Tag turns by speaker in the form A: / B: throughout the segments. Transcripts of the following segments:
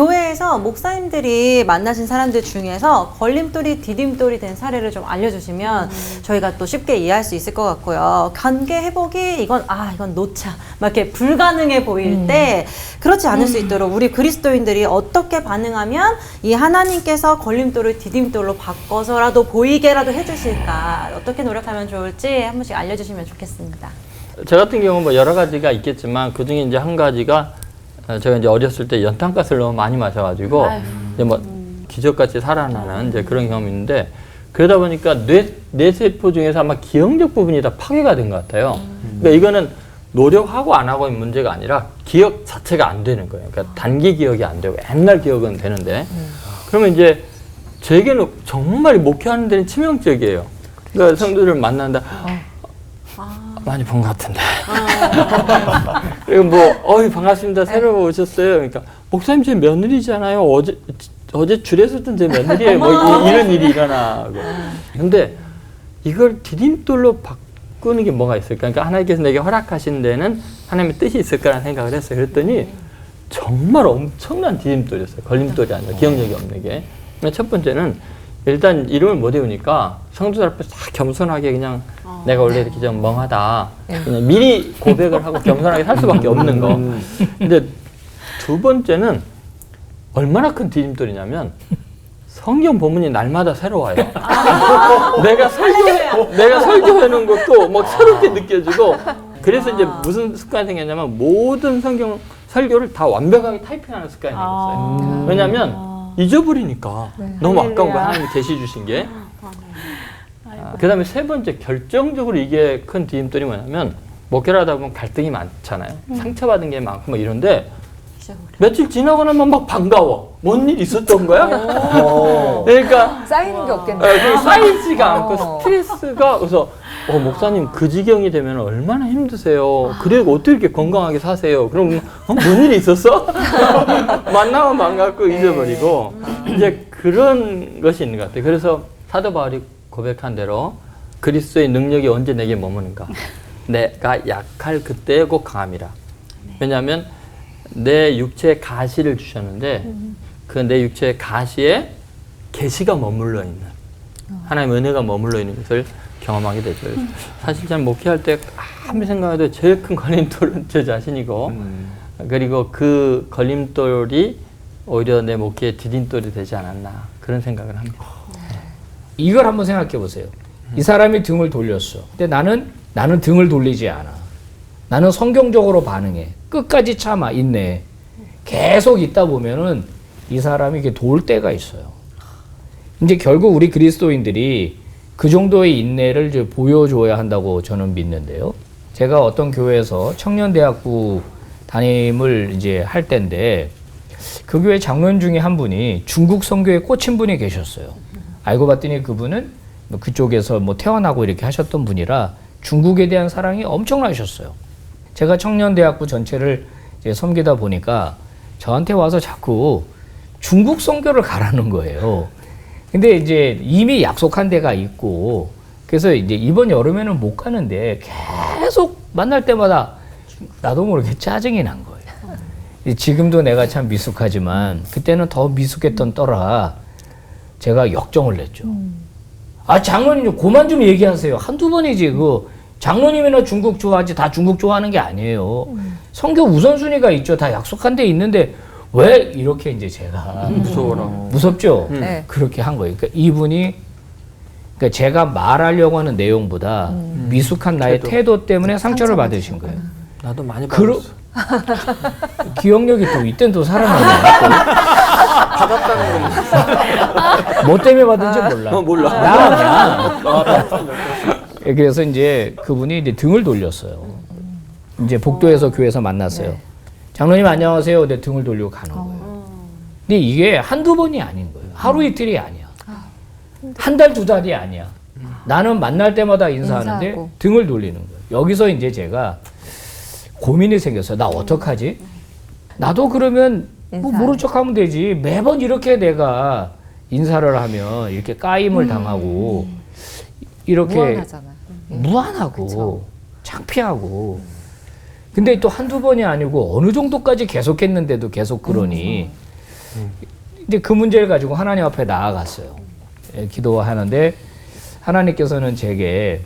A: 교회에서 목사님들이 만나신 사람들 중에서 걸림돌이 디딤돌이 된 사례를 좀 알려주시면 저희가 또 쉽게 이해할 수 있을 것 같고요. 관계 회복이 이건 놓자 막 이렇게 불가능해 보일 때 그렇지 않을 수 있도록 우리 그리스도인들이 어떻게 반응하면 이 하나님께서 걸림돌을 디딤돌로 바꿔서라도 보이게라도 해주실까, 어떻게 노력하면 좋을지 한 번씩 알려주시면 좋겠습니다.
B: 저 같은 경우는 뭐 여러 가지가 있겠지만 그 중에 이제 한 가지가 제가 이제 어렸을 때 연탄가스를 너무 많이 마셔가지고 이제 뭐 기적같이 살아나는 이제 그런 경험이 있는데, 그러다 보니까 뇌세포 중에서 아마 기억력 부분이 다 파괴가 된 것 같아요. 그러니까 이거는 노력하고 안 하고의 문제가 아니라 기억 자체가 안 되는 거예요. 그러니까 단기 기억이 안 되고 옛날 기억은 되는데, 그러면 이제 제게는 정말 목회하는 데는 치명적이에요. 그러니까 성도들을 만난다. 많이 본 것 같은데. 그리고 뭐, 반갑습니다. 새로 오셨어요. 그러니까, 목사님 제 며느리잖아요. 어제 줄에서던 제 며느리예요. 뭐, 이런 일이 일어나고. 근데 이걸 디딤돌로 바꾸는 게 뭐가 있을까? 그러니까 하나님께서 내게 허락하신 데는 하나님의 뜻이 있을까라는 생각을 했어요. 그랬더니 정말 엄청난 디딤돌이었어요. 걸림돌이 아니라 기억력이 없는 게. 첫 번째는 일단 이름을 못 외우니까 성도들 앞에 싹 겸손하게 그냥 내가 원래 이렇게 좀 멍하다. 그냥 미리 고백을 하고 겸손하게 살 수밖에 없는 거. 근데 두 번째는 얼마나 큰 디딤돌이냐면 성경 본문이 날마다 새로워요. 내가 설교하는 것도 막 새롭게 느껴지고, 그래서 이제 무슨 습관이 생겼냐면 모든 성경 설교를 다 완벽하게 타이핑하는 습관이 생겼어요. 왜냐면 잊어버리니까. 너무 아까운 거야, 하나님이 계시 주신 게. 그 다음에 세 번째, 결정적으로 이게 큰 디딤돌이 뭐냐면, 목회를 하다 보면 갈등이 많잖아요. 상처받은 게 많고 뭐 이런데, 며칠 지나고 나면 막 반가워. 뭔 일 있었던 거야? 그러니까
C: 쌓이는 게 없겠네.
B: 쌓이지가 않고 스트레스가. 그래서 목사님 그 지경이 되면 얼마나 힘드세요. 그리고 어떻게 이렇게 건강하게 사세요. 그럼 뭔 일이 있었어? 만나면 반갑고 잊어버리고 이제 그런 것이 있는 것 같아요. 그래서 사도 바울이 고백한 대로 그리스도의 능력이 언제 내게 머무는가? 내가 약할 그때에 곧 강함이라. 왜냐하면 내 육체에 가시를 주셨는데 그 내 육체의 가시에 계시가 머물러 있는, 하나님의 은혜가 머물러 있는 것을 경험하게 되죠. 사실 참 목회할 때 아무리 생각해도 제일 큰 걸림돌은 제 자신이고, 그리고 그 걸림돌이 오히려 내 목회의 디딤돌이 되지 않았나, 그런 생각을 합니다.
D: 이걸 한번 생각해 보세요. 이 사람이 등을 돌렸어. 근데 나는 등을 돌리지 않아. 나는 성경적으로 반응해. 끝까지 참아, 인내. 계속 있다 보면은 이 사람이 이게 돌 때가 있어요. 이제 결국 우리 그리스도인들이 그 정도의 인내를 이제 보여줘야 한다고 저는 믿는데요. 제가 어떤 교회에서 청년대학부 담임을 이제 할 때인데, 그 교회 장로님 중에 한 분이 중국 선교에 꽂힌 분이 계셨어요. 알고 봤더니 그분은 그쪽에서 뭐 태어나고 이렇게 하셨던 분이라 중국에 대한 사랑이 엄청나셨어요. 제가 청년대학부 전체를 이제 섬기다 보니까 저한테 와서 자꾸 중국 선교를 가라는 거예요. 근데 이제 이미 약속한 데가 있고, 그래서 이제 이번 여름에는 못 가는데 계속 만날 때마다 나도 모르게 짜증이 난 거예요. 지금도 내가 참 미숙하지만 그때는 더 미숙했던 떠라 제가 역정을 냈죠. 장로님 그만 좀 얘기하세요. 한두 번이지. 장로님이나 중국 좋아하지 다 중국 좋아하는 게 아니에요. 성교 우선순위가 있죠. 다 약속한 데 있는데 왜 이렇게 이제 제가 무섭죠.
C: 네.
D: 그렇게 한 거예요. 그러니까 이분이, 그러니까 제가 말하려고 하는 내용보다 미숙한 나의 태도 때문에 상처를 받으신 거예요.
B: 나도 많이 받았어.
D: 기억력이 또 이땐 또 살아나네.
B: 받았다는 건
D: 뭐 때문에 받은지 몰라.
B: 몰라.
D: 그래서 이제 그분이 이제 등을 돌렸어요. 이제 복도에서 교회에서 만났어요.
C: 네.
D: 장로님 안녕하세요. 내 등을 돌리고 가는 거예요. 근데 이게 한두 번이 아닌 거예요. 하루 이틀이 아니야. 한 달, 두 달이 아니야. 나는 만날 때마다 인사하는데
C: 인사하고.
D: 등을 돌리는 거예요. 여기서 이제 제가 고민이 생겼어요. 나 어떡하지? 나도 그러면 뭐 모른 척 하면 되지. 매번 이렇게 내가 인사를 하면 이렇게 까임을 당하고 이렇게
C: 무한하잖아.
D: 무안하고
C: 그쵸.
D: 창피하고. 근데 또 한두 번이 아니고 어느 정도까지 계속했는데도 계속 그러니 이제 그 문제를 가지고 하나님 앞에 나아갔어요. 예, 기도하는데 하나님께서는 제게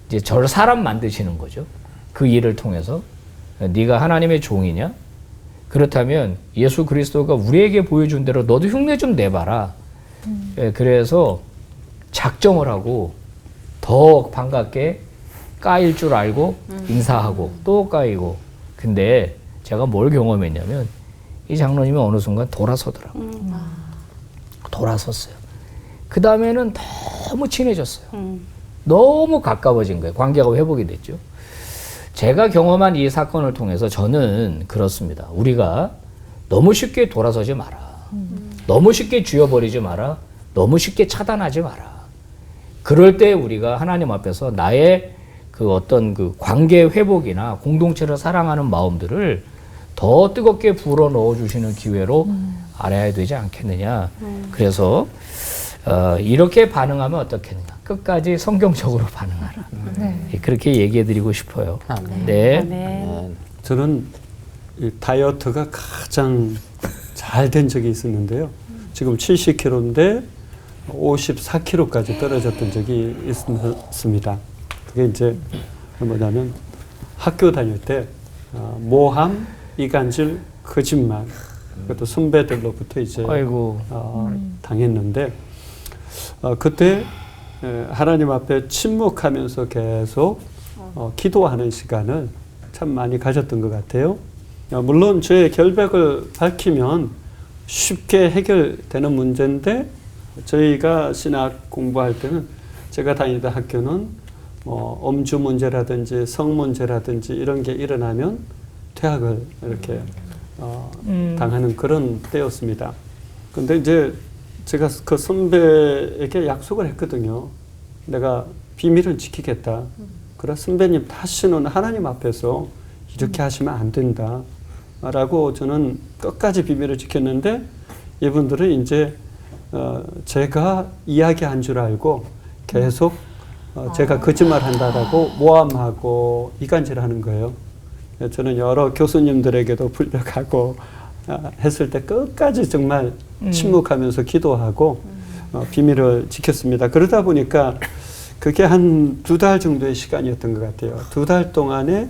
D: 이제 저를 사람 만드시는 거죠. 그 일을 통해서 네가 하나님의 종이냐? 그렇다면 예수 그리스도가 우리에게 보여준 대로 너도 흉내 좀 내봐라. 예, 그래서 작정을 하고 더 반갑게 까일 줄 알고 인사하고 또 까이고. 근데 제가 뭘 경험했냐면 이 장로님이 어느 순간 돌아서더라고요. 돌아섰어요. 그 다음에는 너무 친해졌어요. 너무 가까워진 거예요. 관계가 회복이 됐죠. 제가 경험한 이 사건을 통해서 저는 그렇습니다. 우리가 너무 쉽게 돌아서지 마라. 너무 쉽게 쥐어버리지 마라. 너무 쉽게 차단하지 마라. 그럴 때 우리가 하나님 앞에서 나의 그 어떤 그 관계 회복이나 공동체를 사랑하는 마음들을 더 뜨겁게 불어 넣어 주시는 기회로 알아야 되지 않겠느냐. 그래서 이렇게 반응하면 어떻겠는가. 끝까지 성경적으로 반응하라. 그렇게 얘기해 드리고 싶어요. 네.
C: 저는 이 다이어트가 가장 잘 된 적이 있었는데요. 지금 70kg인데 54kg까지 떨어졌던 적이 있습니다. 그게 이제 뭐냐면 학교 다닐 때 모함, 이간질, 거짓말, 그것도 선배들로부터 이제 당했는데 그때 하나님 앞에 침묵하면서 계속 기도하는 시간을 참 많이 가졌던 것 같아요. 물론 저의 결백을 밝히면 쉽게 해결되는 문제인데 저희가 신학 공부할 때는 제가 다니던 학교는 음주 문제라든지 성 문제라든지 이런 게 일어나면 퇴학을 이렇게 당하는 그런 때였습니다. 근데 이제 제가 그 선배에게 약속을 했거든요. 내가 비밀을 지키겠다. 그래 선배님 다시는 하나님 앞에서 이렇게 하시면 안 된다. 라고 저는 끝까지 비밀을 지켰는데 이분들은 이제 제가 이야기한 줄 알고 계속 제가 거짓말한다라고 모함하고 이간질하는 거예요. 저는 여러 교수님들에게도 불려가고 했을 때 끝까지 정말 침묵하면서 기도하고 비밀을 지켰습니다. 그러다 보니까 그게 한 2달 정도의 시간이었던 것 같아요. 2달 동안에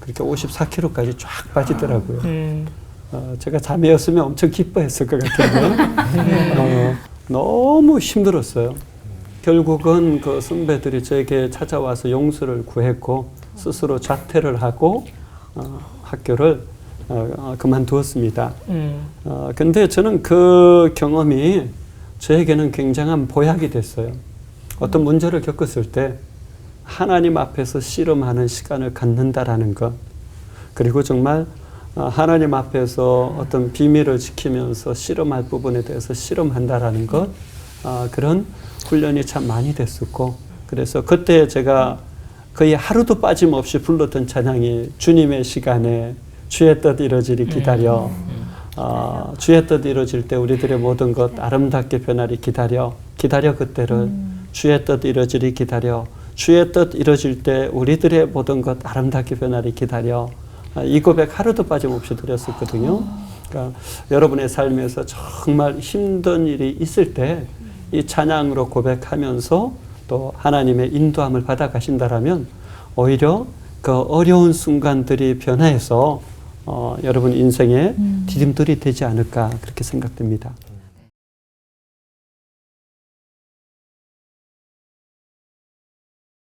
C: 그렇게 54kg까지 쫙 빠지더라고요. 제가 자매였으면 엄청 기뻐했을 것 같은데 너무 힘들었어요. 결국은 그 선배들이 저에게 찾아와서 용서를 구했고 스스로 자퇴를 하고 학교를 그만두었습니다. 근데 저는 그 경험이 저에게는 굉장한 보약이 됐어요. 어떤 문제를 겪었을 때 하나님 앞에서 씨름하는 시간을 갖는다라는 것, 그리고 정말 하나님 앞에서 어떤 비밀을 지키면서 씨름할 부분에 대해서 씨름한다라는 것, 그런 훈련이 참 많이 됐었고, 그래서 그때 제가 거의 하루도 빠짐없이 불렀던 찬양이 주님의 시간에 주의 뜻 이루어지리 기다려, 주의 뜻 이루어질 때 우리들의 모든 것 아름답게 변하리 기다려 그때를 주의 뜻 이루어지리 기다려, 주의 뜻 이루어질 때 우리들의 모든 것 아름답게 변하리 기다려. 이 고백 하루도 빠짐없이 드렸었거든요. 그러니까 여러분의 삶에서 정말 힘든 일이 있을 때 이 찬양으로 고백하면서 또 하나님의 인도함을 받아 가신다라면 오히려 그 어려운 순간들이 변화해서 여러분 인생의 디딤돌이 되지 않을까 그렇게 생각됩니다.